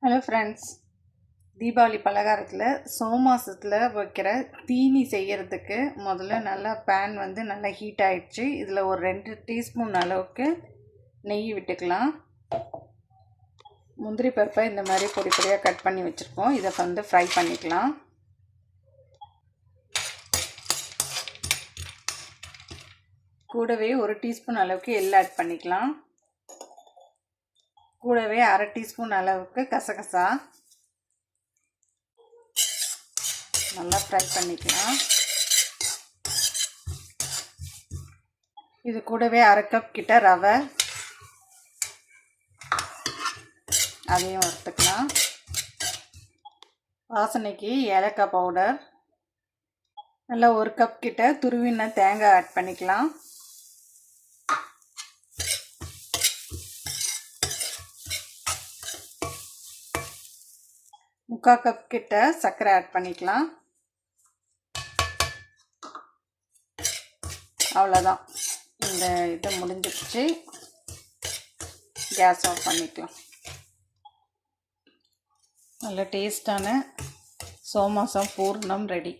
Hello friends, Deepavali பலகாரத்தில் சோமாசத்தில் வைக்கிற தீனி செய்கிறதுக்கு முதல்ல நல்லா பேன் நல்லா ஹீட் ஆகிடுச்சு. இதில் ஒரு 2 டீஸ்பூன் அளவுக்கு நெய் விட்டுக்கலாம். முந்திரி பருப்பை இந்த மாதிரி பொடி பொடியாக கட் பண்ணி வச்சுருக்கோம். இதை ஃப்ரை பண்ணிக்கலாம். கூடவே 1 டீஸ்பூன் அளவுக்கு எள்ளு ஆட் பண்ணிக்கலாம். கூடவே 1/2 டீஸ்பூன் அளவுக்கு கசகசா நல்லா ஃப்ரை பண்ணிக்கலாம். இது கூடவே 1/2 கப் கிட்ட ரவை, அதையும் வறுத்துக்கலாம். வாசனைக்கு ஏலக்காய் பவுடர், நல்லா 1 கப் கிட்ட துருவின தேங்காய் ஆட் பண்ணிக்கலாம். முக்கால் கப் கிட்ட சர்க்கரை ஆட் பண்ணிக்கலாம். அவ்வளோதான், இந்த இது முடிஞ்சிடுச்சு. கேஸ் ஆஃப் பண்ணிக்கலாம். நல்ல டேஸ்டான சோமாசம் பூர்ணம் ரெடி.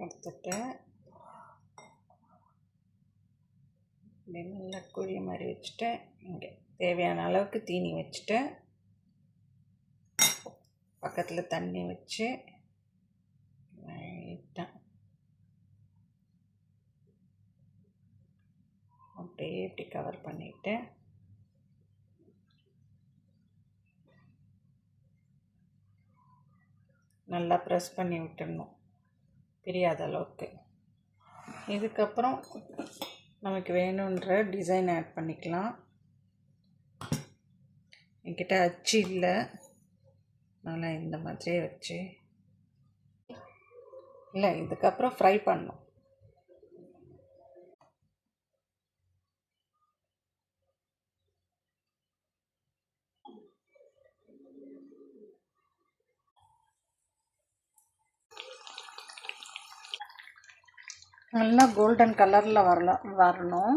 எடுத்துட்டு இப்படி நல்லா குழி மாதிரி வச்சுட்டு இங்கே தேவையான அளவுக்கு தீனி வச்சுட்டு பக்கத்தில் தண்ணி வச்சு லைட்டாக அப்படியே இப்படி கவர் பண்ணிவிட்டு நல்லா ப்ரெஸ் பண்ணி விட்டுடணும், பிரியாத அளவுக்கு. இதுக்கப்புறம் நமக்கு வேணுன்ற டிசைன் ஆட் பண்ணிக்கலாம். என்கிட்ட அச்சு இல்லை, அதனால் இந்த மாதிரியே வச்சு இல்லை, இதுக்கப்புறம் ஃப்ரை பண்ணணும். நல்லா கோல்டன் கலரில் வரணும்.